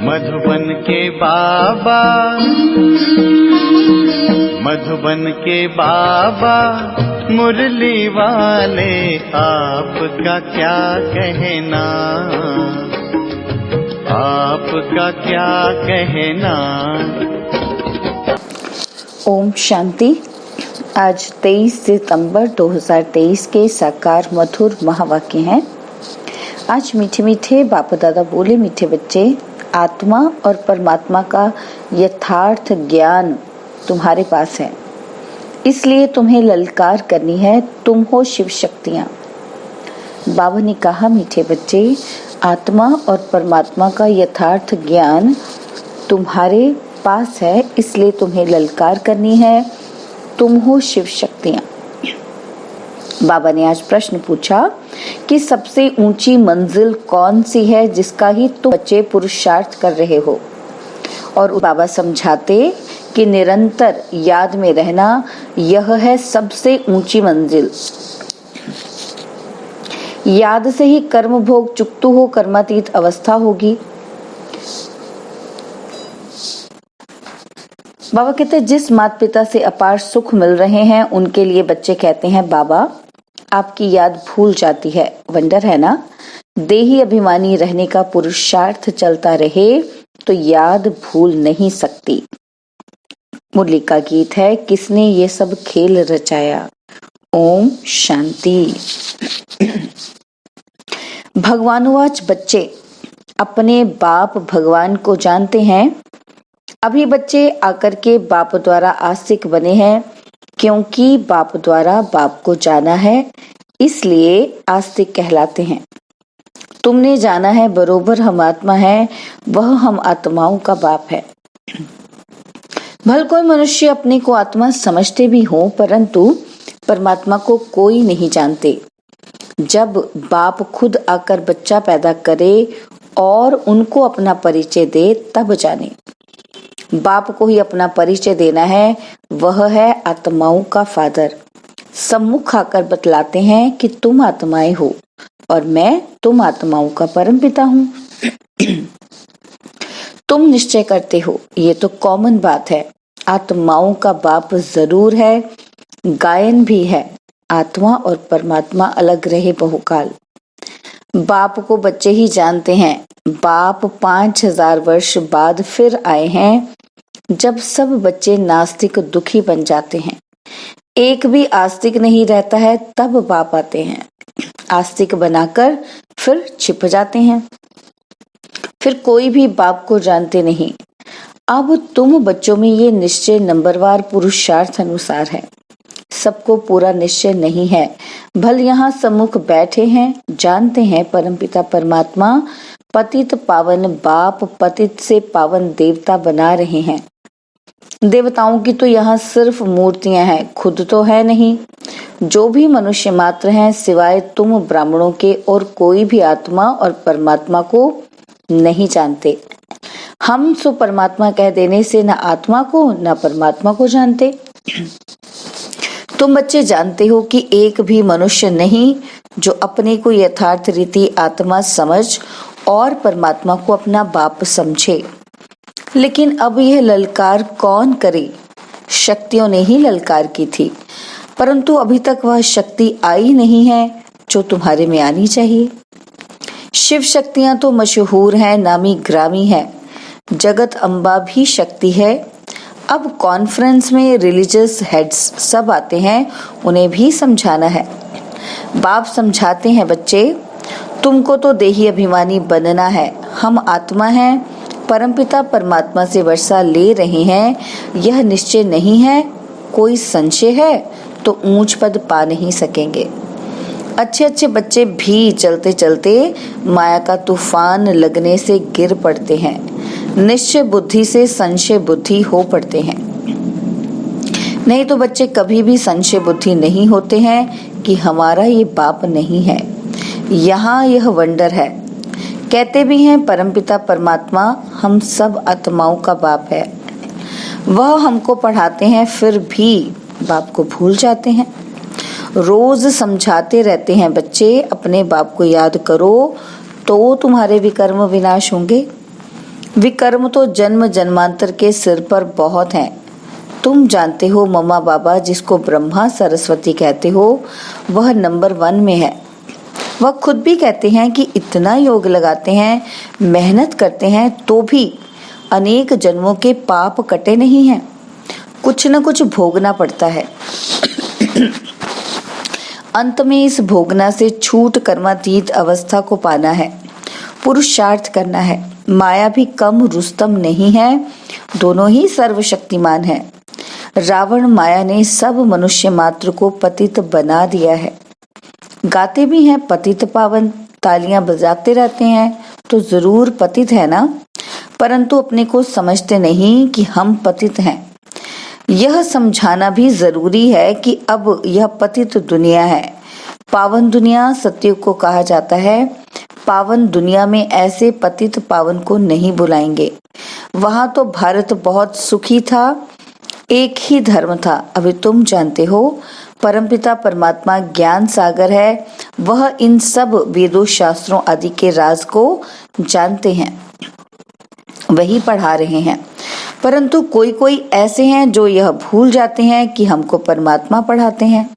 मधुबन के बाबा, मधुबन के बाबा मुरली वाले, आपका क्या कहना, आपका क्या कहना। ओम शांति। आज 23 सितंबर 2023 के साकार मधुर महावाक्य हैं। आज मीठे मीठे बापा दादा बोले, मीठे बच्चे, आत्मा और परमात्मा का यथार्थ ज्ञान तुम्हारे पास है, इसलिए तुम्हें ललकार करनी है। तुम हो शिव शक्तियाँ। बाबा ने कहा, मीठे बच्चे, आत्मा और परमात्मा का यथार्थ ज्ञान तुम्हारे पास है, इसलिए तुम्हें ललकार करनी है। तुम हो शिव शक्तियाँ। बाबा ने आज प्रश्न पूछा कि सबसे ऊंची मंजिल कौन सी है जिसका ही तुम बच्चे पुरुषार्थ कर रहे हो। और बाबा समझाते कि निरंतर याद में रहना, यह है सबसे ऊंची मंजिल। याद से ही कर्म भोग चुकतु हो कर्मातीत अवस्था होगी। बाबा कहते हैं, जिस माता पिता से अपार सुख मिल रहे हैं उनके लिए बच्चे कहते हैं, बाबा आपकी याद भूल जाती है। वंडर है ना। देही अभिमानी रहने का पुरुषार्थ चलता रहे तो याद भूल नहीं सकती। मुरली का गीत है, किसने ये सब खेल रचाया। ओम शांति। भगवानुवाच, बच्चे अपने बाप भगवान को जानते हैं। अभी बच्चे आकर के बाप द्वारा आस्तिक बने हैं, क्योंकि बाप द्वारा बाप को जाना है, इसलिए आस्तिक कहलाते हैं। तुमने जाना है बरोबर हम आत्मा है, वह हम आत्माओं का बाप है। भले कोई मनुष्य अपने को आत्मा समझते भी हो, परंतु परमात्मा को कोई नहीं जानते। जब बाप खुद आकर बच्चा पैदा करे और उनको अपना परिचय दे, तब जाने। बाप को ही अपना परिचय देना है, वह है आत्माओं का फादर। सम्मुख आकर बतलाते हैं कि तुम आत्माएं हो और मैं तुम आत्माओं का परम पिता हूँ। तुम निश्चय करते हो, ये तो कॉमन बात है। आत्माओं का बाप जरूर है, गायन भी है। आत्मा और परमात्मा अलग रहे बहुकाल। बाप को बच्चे ही जानते हैं। बाप 5000 वर्ष बाद फिर आए हैं, जब सब बच्चे नास्तिक दुखी बन जाते हैं। एक भी आस्तिक नहीं रहता है, तब बाप आते हैं। आस्तिक बनाकर फिर छिप जाते हैं। फिर कोई भी बाप को जानते नहीं। अब तुम बच्चों में ये निश्चय नंबरवार पुरुषार्थ अनुसार है। सबको पूरा निश्चय नहीं है। भल यहाँ सम्मुख बैठे हैं, जानते हैं परमपिता परमात्मा पतित पावन बाप पतित से पावन देवता बना रहे हैं। देवताओं की तो यहाँ सिर्फ मूर्तियां हैं, खुद तो है नहीं। जो भी मनुष्य मात्र हैं, सिवाय तुम ब्राह्मणों के, और कोई भी आत्मा और परमात्मा को नहीं जानते। हम सो परमात्मा कह देने से न आत्मा को न परमात्मा को जानते। तुम बच्चे जानते हो कि एक भी मनुष्य नहीं जो अपने को यथार्थ रीति आत्मा समझ और परमात्मा को अपना बाप समझे। लेकिन अब यह ललकार कौन करे? शक्तियों ने ही ललकार की थी, परंतु अभी तक वह शक्ति आई नहीं है जो तुम्हारे में आनी चाहिए। शिव शक्तियां तो मशहूर हैं, नामी ग्रामी है। जगत अम्बा भी शक्ति है। अब कॉन्फ्रेंस में रिलीजियस हेड्स सब आते हैं, उन्हें भी समझाना है। बाप समझाते हैं, बच्चे तुमको तो देही अभिमानी बनना है। हम आत्मा हैं, परमपिता परमात्मा से वर्षा ले रहे हैं। यह निश्चय नहीं है, कोई संशय है तो ऊंच पद पा नहीं सकेंगे। अच्छे अच्छे बच्चे भी चलते चलते माया का तूफान लगने से गिर पड़ते हैं। निश्चय बुद्धि से संशय बुद्धि हो पड़ते हैं। नहीं तो बच्चे कभी भी संशय बुद्धि नहीं होते हैं कि हमारा ये बाप नहीं है। यहाँ यह वंडर है। कहते भी हैं परमपिता परमात्मा हम सब आत्माओं का बाप है। वह हमको पढ़ाते हैं, फिर भी बाप को भूल जाते हैं। रोज समझाते रहते हैं, बच्चे अपने बाप को याद करो तो तुम्हारे भी कर्म विनाश होंगे। विकर्म तो जन्म जन्मांतर के सिर पर बहुत हैं। तुम जानते हो मम्मा बाबा जिसको ब्रह्मा सरस्वती कहते हो, वह नंबर 1 में है। वह खुद भी कहते हैं कि इतना योग लगाते हैं, मेहनत करते हैं, तो भी अनेक जन्मों के पाप कटे नहीं हैं। कुछ न कुछ भोगना पड़ता है। अंत में इस भोगना से छूट कर्मातीत अवस्था को पाना है, पुरुषार्थ करना है। माया भी कम रुस्तम नहीं है, दोनों ही सर्वशक्तिमान है। रावण माया ने सब मनुष्य मात्र को पतित बना दिया है। गाते भी हैं पतित पावन, तालियां बजाते रहते हैं तो जरूर पतित है ना, परंतु अपने को समझते नहीं कि हम पतित हैं। यह समझाना भी जरूरी है कि अब यह पतित दुनिया है। पावन दुनिया सतयुग को कहा जाता है। पावन दुनिया में ऐसे पतित पावन को नहीं बुलाएंगे। वहां तो भारत बहुत सुखी था, एक ही धर्म था। अभी तुम जानते हो परमपिता परमात्मा ज्ञान सागर है, वह इन सब वेदों शास्त्रों आदि के राज को जानते हैं, वही पढ़ा रहे हैं। परंतु कोई कोई ऐसे हैं जो यह भूल जाते हैं कि हमको परमात्मा पढ़ाते हैं।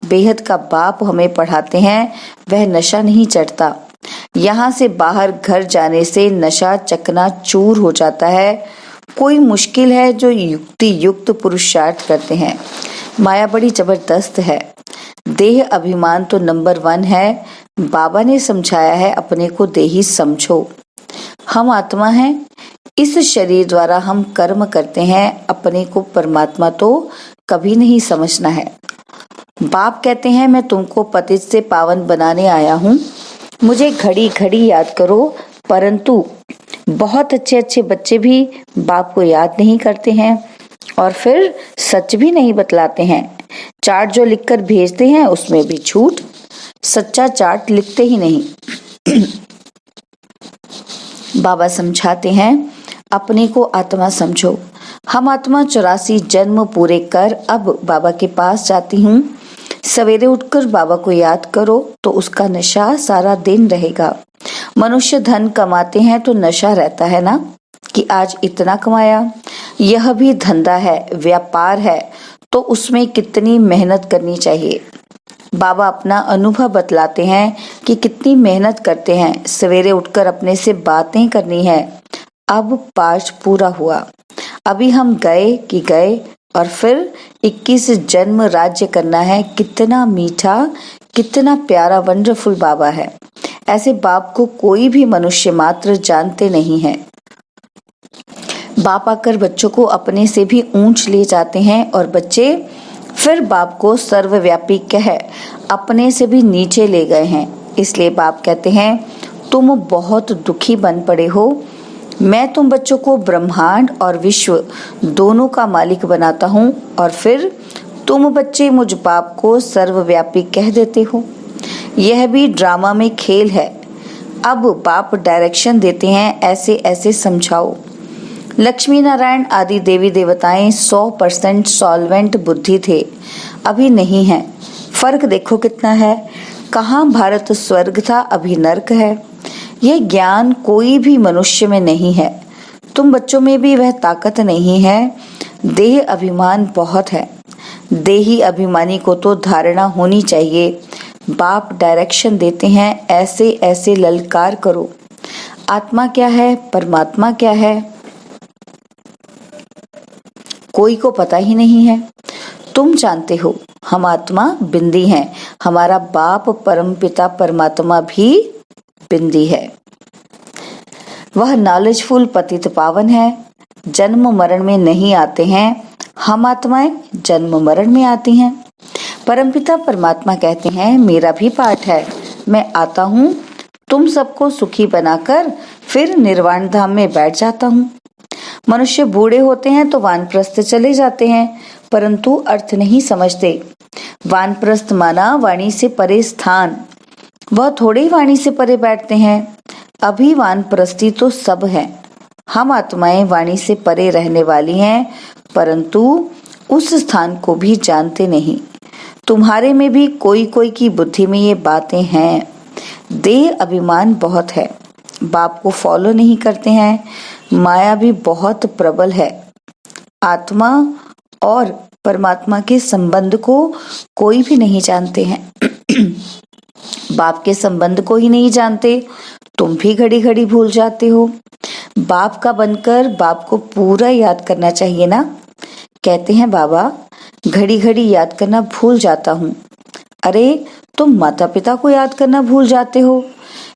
बेहद का बाप हमें पढ़ाते हैं, वह नशा नहीं चढ़ता। यहाँ से बाहर घर जाने से नशा चकना चूर हो जाता है। कोई मुश्किल है जो युक्ति युक्त पुरुषार्थ करते हैं। माया बड़ी जबरदस्त है। देह अभिमान तो नंबर 1 है। बाबा ने समझाया है अपने को देही समझो। हम आत्मा हैं, इस शरीर द्वारा हम कर्म करते हैं। अपने को परमात्मा तो कभी नहीं समझना है। बाप कहते हैं मैं तुमको पतित से पावन बनाने आया हूँ, मुझे घड़ी घड़ी याद करो। परंतु बहुत अच्छे अच्छे बच्चे भी बाप को याद नहीं करते हैं और फिर सच भी नहीं बतलाते हैं। चार्ट जो लिखकर भेजते हैं उसमें भी झूठ, सच्चा चार्ट लिखते ही नहीं। बाबा समझाते हैं अपने को आत्मा समझो। हम आत्मा 84 जन्म पूरे कर अब बाबा के पास जाती हूँ। सवेरे उठकर बाबा को याद करो तो उसका नशा सारा दिन रहेगा। मनुष्य धन कमाते हैं तो नशा रहता है ना कि आज इतना कमाया। यह भी धंधा है, व्यापार है, तो उसमें कितनी मेहनत करनी चाहिए। बाबा अपना अनुभव बतलाते हैं कि कितनी मेहनत करते हैं। सवेरे उठकर अपने से बातें करनी है। अब पाठ पूरा हुआ, अभी हम गए और फिर 21 जन्म राज्य करना है। कितना मीठा, कितना प्यारा वंडरफुल बाबा है। ऐसे बाप को कोई भी मनुष्य मात्र जानते नहीं है। बाप आकर बच्चों को अपने से भी ऊंच ले जाते हैं और बच्चे फिर बाप को सर्वव्यापी कह अपने से भी नीचे ले गए हैं। इसलिए बाप कहते हैं तुम बहुत दुखी बन पड़े हो। मैं तुम बच्चों को ब्रह्मांड और विश्व दोनों का मालिक बनाता हूँ और फिर तुम बच्चे मुझ बाप को सर्वव्यापी कह देते हो। यह भी ड्रामा में खेल है। अब बाप डायरेक्शन देते हैं, ऐसे ऐसे समझाओ। लक्ष्मी नारायण आदि देवी देवताएं 100% सॉल्वेंट बुद्धि थे, अभी नहीं है। फर्क देखो कितना है। कहाँ भारत स्वर्ग था, अभी नर्क है। यह ज्ञान कोई भी मनुष्य में नहीं है। तुम बच्चों में भी वह ताकत नहीं है। देह अभिमान बहुत है। देही अभिमानी को तो धारणा होनी चाहिए। बाप डायरेक्शन देते हैं, ऐसे ऐसे ललकार करो। आत्मा क्या है, परमात्मा क्या है, कोई को पता ही नहीं है। तुम जानते हो हम आत्मा बिंदी हैं, हमारा बाप परम पिता परमात्मा भी बिंदी है। वह नॉलेजफुल पतित पावन है, जन्म मरण में नहीं आते हैं। हम आत्माएं जन्म मरण में आती हैं। परमपिता परमात्मा कहते हैं मेरा भी पाठ है, मैं आता हूँ तुम सबको सुखी बनाकर फिर निर्वाण धाम में बैठ जाता हूँ। मनुष्य बूढ़े होते हैं तो वानप्रस्थ चले जाते हैं, परंतु अर्थ नहीं समझते। वानप्रस्थ माना वाणी से परे स्थान। वह थोड़े ही वाणी से परे बैठते हैं। अभी वानप्रस्थी तो सब है। हम आत्माएं वाणी से परे रहने वाली हैं, परंतु उस स्थान को भी जानते नहीं। तुम्हारे में भी कोई कोई की बुद्धि में ये बातें हैं। देह अभिमान बहुत है। बाप को फॉलो नहीं करते हैं। माया भी बहुत प्रबल है। आत्मा और परमात्मा के संबंध को कोई भी नहीं जानते हैं। बाप के संबंध को ही नहीं जानते। तुम भी घड़ी घड़ी भूल जाते हो। बाप का बनकर बाप को पूरा याद करना चाहिए ना। कहते हैं बाबा घड़ी घड़ी याद करना भूल जाता हूँ। अरे तुम माता पिता को याद करना भूल जाते हो।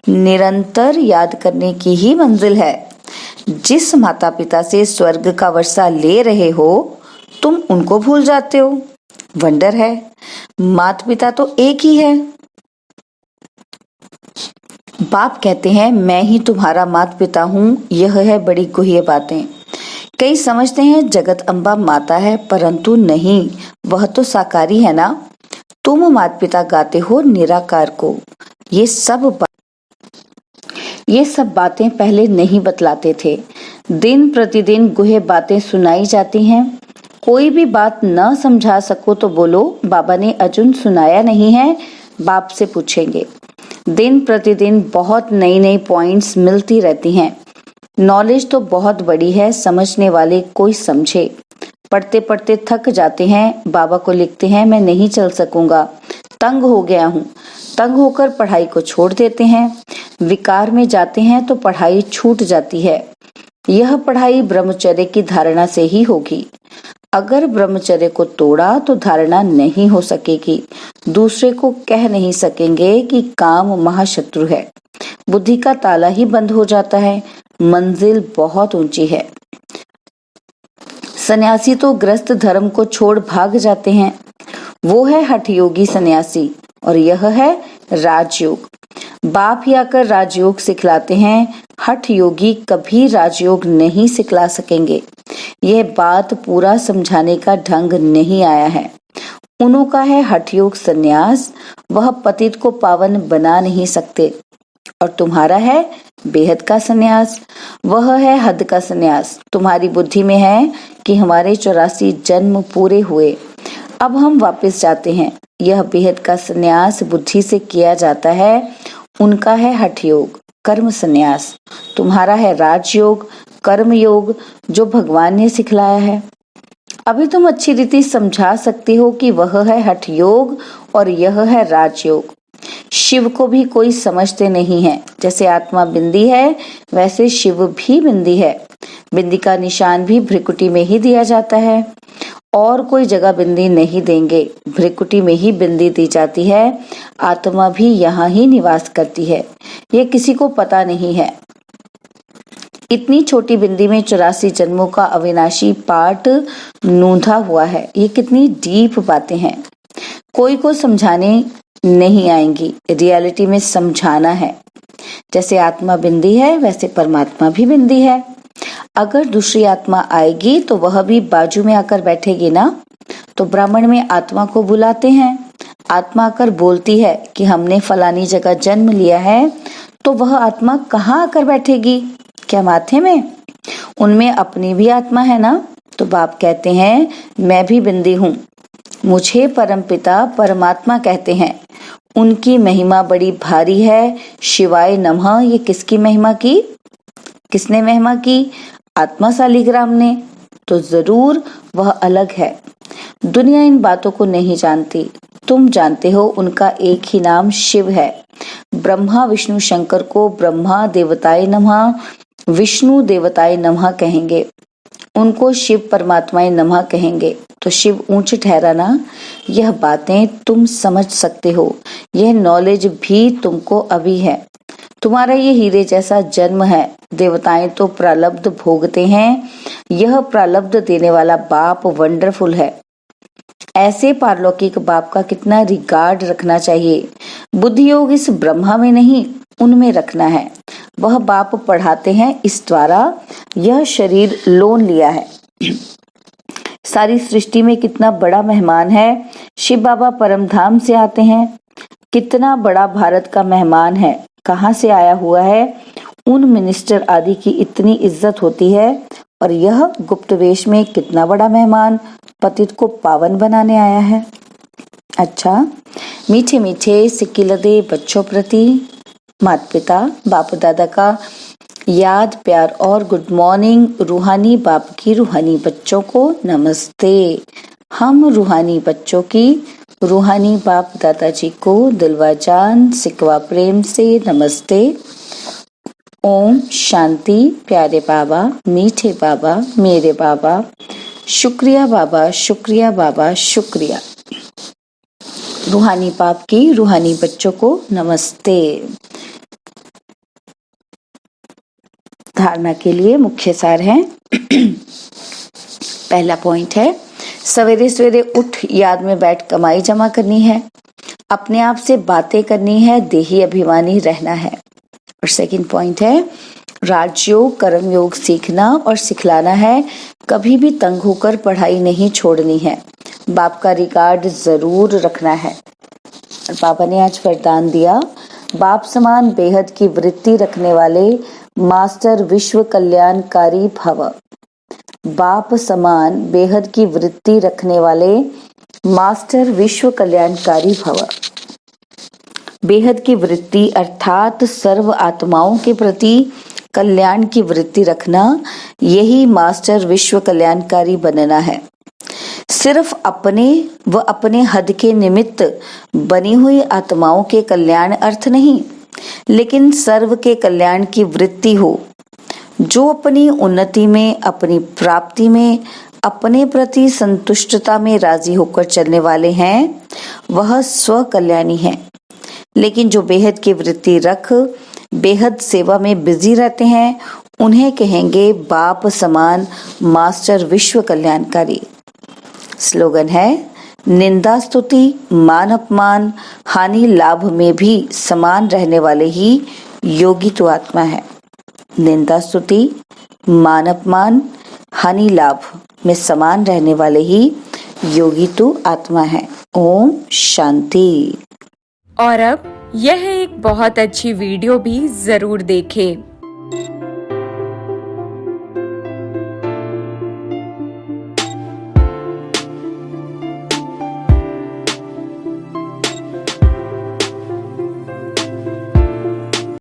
निरंतर याद करने की ही मंजिल है। जिस माता पिता से स्वर्ग का वर्षा ले रहे हो तुम उनको भूल जाते हो। वंडर है, माता पिता तो एक ही है। बाप कहते हैं मैं ही तुम्हारा माता पिता हूँ। यह है बड़ी गुह्य बातें। कई समझते हैं जगत अम्बा माता है, परंतु नहीं, वह तो साकारी है ना। तुम माता पिता गाते हो निराकार को। ये सब बातें पहले नहीं बतलाते थे। दिन प्रतिदिन गुह्य बातें सुनाई जाती हैं। कोई भी बात न समझा सको तो बोलो बाबा ने अर्जुन सुनाया नहीं है, बाप से पूछेंगे। दिन प्रतिदिन बहुत नई नई पॉइंट्स मिलती रहती हैं। नॉलेज तो बहुत बड़ी है, समझने वाले कोई समझे। पढ़ते पढ़ते थक जाते हैं, बाबा को लिखते हैं मैं नहीं चल सकूंगा, तंग हो गया हूँ। तंग होकर पढ़ाई को छोड़ देते हैं। विकार में जाते हैं तो पढ़ाई छूट जाती है। यह पढ़ाई ब्रह्मचर्य की धारणा से ही होगी। अगर ब्रह्मचर्य को तोड़ा तो धारणा नहीं हो सकेगी। दूसरे को कह नहीं सकेंगे कि काम महाशत्रु है। बुद्धि का ताला ही बंद हो जाता है। मंजिल बहुत ऊंची है। सन्यासी तो ग्रस्त धर्म को छोड़ भाग जाते हैं। वो है हठ योगी सन्यासी और यह है राजयोग। बाप ही आकर राजयोग सिखलाते हैं। हठ योगी कभी राजयोग नहीं सिखला सकेंगे। यह बात पूरा समझाने का ढंग नहीं आया है। उन्हों का है हठ योग संन्यास। वह पतित को पावन बना नहीं सकते। और तुम्हारा है बेहद का संन्यास। वह है हद का संन्यास। तुम्हारी बुद्धि में है कि हमारे 84 जन्म पूरे हुए, अब हम वापस जाते हैं। यह बेहद का संन्यास बुद्धि से किया जाता है। उनका है हठ योग कर्म संन्यास। तुम्हारा है राजयोग कर्म योग जो भगवान ने सिखलाया है। अभी तुम अच्छी रीति समझा सकते हो कि वह है हठ योग और यह है राजयोग। शिव को भी कोई समझते नहीं है। जैसे आत्मा बिंदी है वैसे शिव भी बिंदी है। बिंदी का निशान भी भ्रिकुटी में ही दिया जाता है। और कोई जगह बिंदी नहीं देंगे। भ्रिकुटी में ही बिंदी दी जाती है। आत्मा भी यहाँ ही निवास करती है। यह किसी को पता नहीं है। इतनी छोटी बिंदी में 84 जन्मों का अविनाशी पाठ नूंधा हुआ है। ये कितनी डीप बातें हैं। कोई को समझाने नहीं आएंगी। रियलिटी में समझाना है। जैसे आत्मा बिंदी है वैसे परमात्मा भी बिंदी है। अगर दूसरी आत्मा आएगी तो वह भी बाजू में आकर बैठेगी ना। तो ब्राह्मण में आत्मा को बुलाते हैं। आत्मा आकर बोलती है कि हमने फलानी जगह जन्म लिया है। तो वह आत्मा कहाँ आकर बैठेगी? क्या माथे में? उनमें अपनी भी आत्मा है ना। तो बाप कहते हैं मैं भी बिंदी हूँ। मुझे परमपिता परमात्मा कहते हैं। उनकी महिमा बड़ी भारी है। शिवाय नमः। ये किसकी महिमा की? किसने महिमा की? आत्मा शालिग्राम ने। तो जरूर वह अलग है। दुनिया इन बातों को नहीं जानती। तुम जानते हो उनका एक ही नाम शिव है। ब्रह्मा विष्णु शंकर को ब्रह्मा देवताय नमः विष्णु देवताय नमः कहेंगे। उनको शिव परमात्माय नमः कहेंगे। तो शिव ऊंच ठहरा ना। यह बातें तुम समझ सकते हो। यह नॉलेज भी तुमको अभी है। तुम्हारा ये हीरे जैसा जन्म है। देवताएं तो प्रालब्ध भोगते हैं। यह प्रालब्ध देने वाला बाप वंडरफुल है। ऐसे पारलौकिक बाप का कितना रिगार्ड रखना चाहिए। बुद्धि योग इस ब्रह्मा में नहीं उनमें रखना है। वह बाप पढ़ाते हैं। इस द्वारा यह शरीर लोन लिया है। सारी सृष्टि में कितना बड़ा मेहमान है। शिव बाबा परम धाम से आते हैं। कितना बड़ा भारत का मेहमान है। कहाँ से आया हुआ है। उन मिनिस्टर आदि की इतनी इज्जत होती है। और यह गुप्त वेश में कितना बड़ा मेहमान पतित को पावन बनाने आया है। अच्छा, मीठे मीठे सिक्की लदे बच्चों प्रति माता पिता बाप दादा का याद प्यार और गुड मॉर्निंग। रूहानी बाप की रूहानी बच्चों को नमस्ते। हम रूहानी बच्चों की रूहानी बाप दादाजी को दिलवा जान सिकवा प्रेम से नमस्ते। ओम शांति। प्यारे बाबा, मीठे बाबा, मेरे बाबा, शुक्रिया बाबा, शुक्रिया बाबा, शुक्रिया। रूहानी बाप की रूहानी बच्चों को नमस्ते। धारणा के लिए मुख्य सार है। पहला पॉइंट है, सवेरे सवेरे उठ याद में बैठ कमाई जमा करनी है, अपने आप से बातें करनी है, देही अभिमानी रहना है। और सेकंड पॉइंट है, राजयोग कर्म योग सीखना और सिखलाना है, कभी भी तंग होकर पढ़ाई नहीं छोड़नी है, बाप का रिकॉर्ड जरूर रखना है। और बाबा ने आज वरदान दिया, बाप समान बेहद की वृत्ति रखने वाले मास्टर विश्व कल्याणकारी भव। बाप समान बेहद की वृत्ति रखने वाले मास्टर विश्व कल्याणकारी भव। बेहद की वृत्ति अर्थात सर्व आत्माओं के प्रति कल्याण की वृत्ति रखना, यही मास्टर विश्व कल्याणकारी बनना है। सिर्फ अपने व अपने हद के निमित्त बनी हुई आत्माओं के कल्याण अर्थ नहीं, लेकिन सर्व के कल्याण की वृत्ति हो। जो अपनी उन्नति में, अपनी प्राप्ति में, अपने प्रति संतुष्टता में राजी होकर चलने वाले हैं, वह स्व कल्याणी है। लेकिन जो बेहद की वृत्ति रख बेहद सेवा में बिजी रहते हैं, उन्हें कहेंगे बाप समान मास्टर विश्व कल्याणकारी। स्लोगन है, निंदा स्तुति मान अपमान हानि लाभ में भी समान रहने वाले ही योगी तो आत्मा है। निंदा स्तुति मान अपमान हानि लाभ में समान रहने वाले ही योगी तो आत्मा है। ओम शांति। और अब यह एक बहुत अच्छी वीडियो भी जरूर देखें।